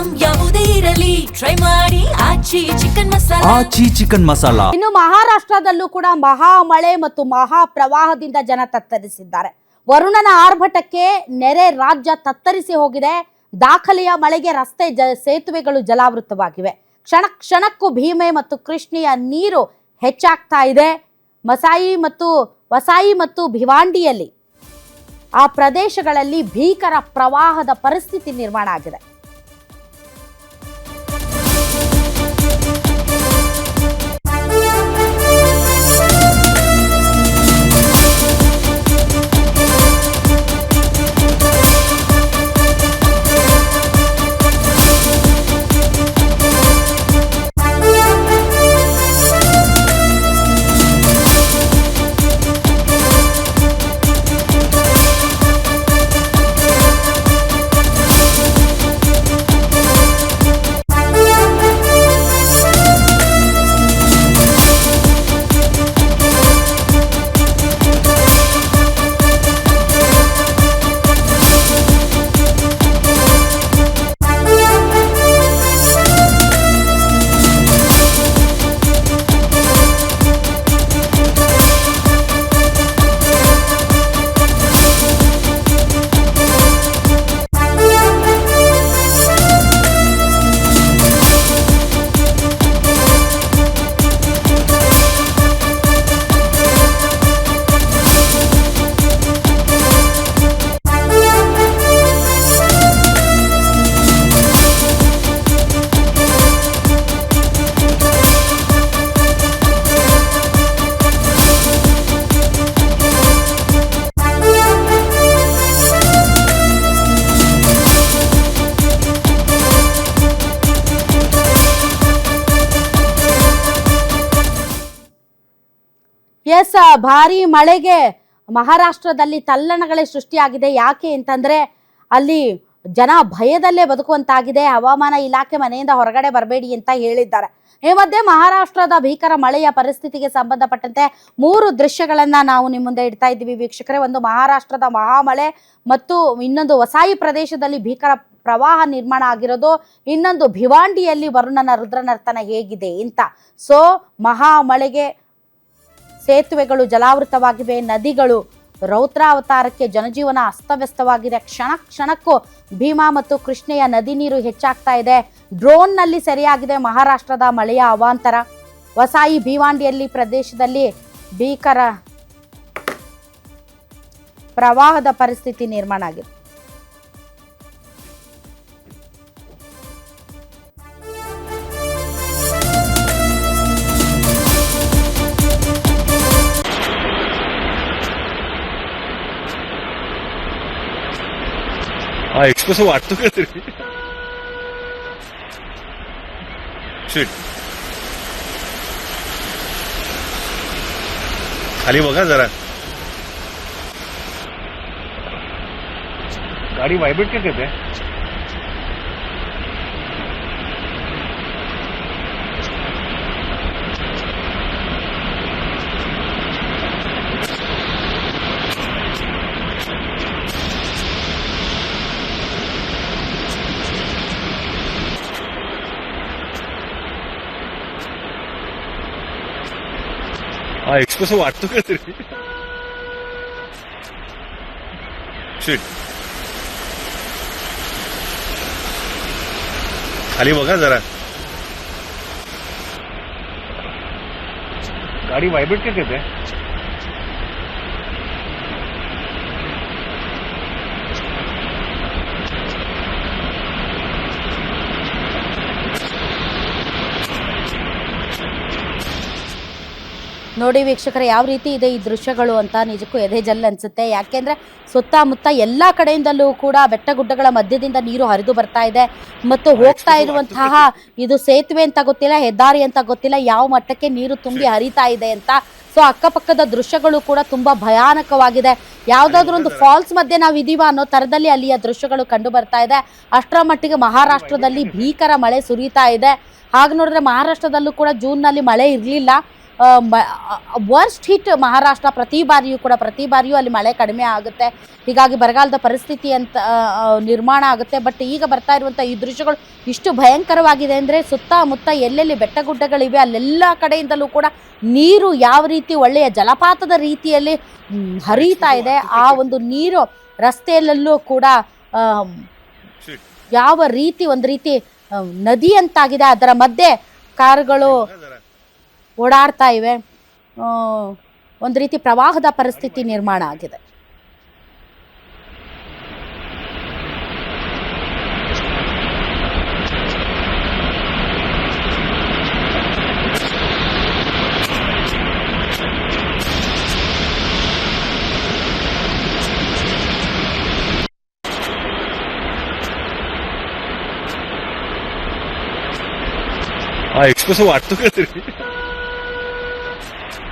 Item ಯಾವುದೇ ಇರಲಿ try ಮಾಡಿ ಆಚಿ ಚಿಕನ್ ಮಸಾಲಾ. ಆಚಿ ಚಿಕನ್ ಮಸಾಲಾ. ಇನ್ನು ಮಹಾರಾಷ್ಟ್ರದಲ್ಲೂ ಕೂಡ ಮಹಾ ಮಳೆ ಮತ್ತು ಮಹಾ ಪ್ರವಾಹದಿಂದ ಜನ ತತ್ತರಿಸಿದ್ದಾರೆ. ವರುಣನ ಆರ್ಭಟಕ್ಕೆ ನೆರೆ ರಾಜ್ಯ ತತ್ತರಿಸಿ ಹೋಗಿದೆ. ದಾಖಲೆಯ ಮಳೆಗೆ ರಸ್ತೆ ಸೇತುವೆಗಳು ಜಲಾವೃತವಾಗಿವೆ. ಕ್ಷಣ ಕ್ಷಣಕ್ಕೂ ಭೀಮೆ ಮತ್ತು ಕೃಷ್ಣೆಯ ನೀರು ಹೆಚ್ಚಾಗ್ತಾ ಇದೆ. ವಸಾಯಿ ಮತ್ತು ಭಿವಾಂಡಿಯಲ್ಲಿ ಆ ಪ್ರದೇಶಗಳಲ್ಲಿ ಭೀಕರ ಪ್ರವಾಹದ ಪರಿಸ್ಥಿತಿ ನಿರ್ಮಾಣ ಆಗಿದೆ. ಭಾರಿ ಮಳೆಗೆ ಮಹಾರಾಷ್ಟ್ರದಲ್ಲಿ ತಲ್ಲಣಗಳೇ ಸೃಷ್ಟಿಯಾಗಿದೆ. ಯಾಕೆ ಅಂತಂದ್ರೆ ಅಲ್ಲಿ ಜನ ಭಯದಲ್ಲೇ ಬದುಕುವಂತಾಗಿದೆ. ಹವಾಮಾನ ಇಲಾಖೆ ಮನೆಯಿಂದ ಹೊರಗಡೆ ಬರಬೇಡಿ ಅಂತ ಹೇಳಿದ್ದಾರೆ. ಈ ಮಧ್ಯೆ ಮಹಾರಾಷ್ಟ್ರದ ಭೀಕರ ಮಳೆಯ ಪರಿಸ್ಥಿತಿಗೆ ಸಂಬಂಧಪಟ್ಟಂತೆ 3 ದೃಶ್ಯಗಳನ್ನ ನಾವು ನಿಮ್ಮ ಮುಂದೆ ಇಡ್ತಾ ಇದ್ದೀವಿ ವೀಕ್ಷಕರೇ. ಒಂದು ಮಹಾರಾಷ್ಟ್ರದ ಮಹಾಮಳೆ ಮತ್ತು ಇನ್ನೊಂದು ವಸಾಯಿ ಪ್ರದೇಶದಲ್ಲಿ ಭೀಕರ ಪ್ರವಾಹ ನಿರ್ಮಾಣ ಆಗಿರೋದು, ಇನ್ನೊಂದು ಭಿವಾಂಡಿಯಲ್ಲಿ ವರುಣನ ರುದ್ರನರ್ತನ ಹೇಗಿದೆ ಅಂತ. ಸೊ ಮಹಾಮಳೆಗೆ ಸೇತುವೆಗಳು ಜಲಾವೃತವಾಗಿವೆ, ನದಿಗಳು ರೌದ್ರಾವತಾರಕ್ಕೆ, ಜನಜೀವನ ಅಸ್ತವ್ಯಸ್ತವಾಗಿದೆ. ಕ್ಷಣ ಕ್ಷಣಕ್ಕೂ ಭೀಮಾ ಮತ್ತು ಕೃಷ್ಣೆಯ ನದಿ ನೀರು ಹೆಚ್ಚಾಗ್ತಾ ಇದೆ. ಡ್ರೋನ್ನಲ್ಲಿ ಸೆರೆಯಾಗಿದೆ ಮಹಾರಾಷ್ಟ್ರದ ಮಳೆಯ ಅವಾಂತರ. ವಸಾಯಿ ಭಿವಾಂಡಿಯಲ್ಲಿ ಪ್ರದೇಶದಲ್ಲಿ ಭೀಕರ ಪ್ರವಾಹದ ಪರಿಸ್ಥಿತಿ ನಿರ್ಮಾಣ ಆಗಿದೆ. एक्सप्रेस वाटतो का तरी शीट खाली बघा जरा. गाडी वायब्रेट का करते. एक्सप्रेस वाटतो का तरी शीट खाली बघा जरा. गाडी वायब्रेट का करते. ನೋಡಿ ವೀಕ್ಷಕರೇ, ಯಾವ ರೀತಿ ಇದೆ ಈ ದೃಶ್ಯಗಳು ಅಂತ ನಿಜಕ್ಕೂ ಎದೆ ಜಲ್ ಅನ್ಸುತ್ತೆ. ಯಾಕೆಂದ್ರೆ ಸುತ್ತಮುತ್ತ ಎಲ್ಲ ಕಡೆಯಿಂದಲೂ ಕೂಡ ಬೆಟ್ಟಗುಡ್ಡಗಳ ಮಧ್ಯದಿಂದ ನೀರು ಹರಿದು ಬರ್ತಾ ಇದೆ ಮತ್ತು ಹೋಗ್ತಾ ಇರುವಂತಹ ಇದು ಸೇತುವೆ ಅಂತ ಗೊತ್ತಿಲ್ಲ, ಹೆದ್ದಾರಿ ಅಂತ ಗೊತ್ತಿಲ್ಲ, ಯಾವ ಮಟ್ಟಕ್ಕೆ ನೀರು ತುಂಬಿ ಹರಿತಾ ಇದೆ ಅಂತ. ಸೊ ಅಕ್ಕಪಕ್ಕದ ದೃಶ್ಯಗಳು ಕೂಡ ತುಂಬಾ ಭಯಾನಕವಾಗಿದೆ. ಯಾವುದಾದ್ರೂ ಒಂದು ಫಾಲ್ಸ್ ಮಧ್ಯೆ ನಾವು ಇದೀವ ಅನ್ನೋ ತರದಲ್ಲಿ ಅಲ್ಲಿಯ ದೃಶ್ಯಗಳು ಕಂಡು ಬರ್ತಾ ಇದೆ. ಅಷ್ಟರ ಮಟ್ಟಿಗೆ ಮಹಾರಾಷ್ಟ್ರದಲ್ಲಿ ಭೀಕರ ಮಳೆ ಸುರಿತಾ ಇದೆ. ಹಾಗೆ ನೋಡಿದ್ರೆ ಮಹಾರಾಷ್ಟ್ರದಲ್ಲೂ ಕೂಡ ಜೂನ್ನಲ್ಲಿ ಮಳೆ ಇರಲಿಲ್ಲ. Worst hit Maharashtra. ಪ್ರತಿ ಬಾರಿಯೂ ಅಲ್ಲಿ ಮಳೆ ಕಡಿಮೆ ಆಗುತ್ತೆ, ಹೀಗಾಗಿ ಬರಗಾಲದ ಪರಿಸ್ಥಿತಿ ಅಂತ ನಿರ್ಮಾಣ ಆಗುತ್ತೆ. ಬಟ್ ಈಗ ಬರ್ತಾ ಇರುವಂಥ ಈ ದೃಶ್ಯಗಳು ಇಷ್ಟು ಭಯಂಕರವಾಗಿದೆ ಅಂದರೆ ಸುತ್ತಮುತ್ತ ಎಲ್ಲೆಲ್ಲಿ ಬೆಟ್ಟಗುಡ್ಡಗಳಿವೆ ಅಲ್ಲೆಲ್ಲ ಕಡೆಯಿಂದಲೂ ಕೂಡ ನೀರು ಯಾವ ರೀತಿ ಒಳ್ಳೆಯ ಜಲಪಾತದ ರೀತಿಯಲ್ಲಿ ಹರಿತಾ ಇದೆ. ಆ ಒಂದು ನೀರು ರಸ್ತೆಯಲ್ಲೆಲ್ಲೂ ಕೂಡ ಯಾವ ರೀತಿ ಒಂದು ರೀತಿ ನದಿ ಅಂತಾಗಿದೆ. ಅದರ ಮಧ್ಯೆ ಕಾರುಗಳು ಓಡಾಡ್ತಾ ಇವೆ. ಒಂದು ರೀತಿ ಪ್ರವಾಹದ ಪರಿಸ್ಥಿತಿ ನಿರ್ಮಾಣ ಆಗಿದೆ. एक्सप्रेस वाटतो का तरी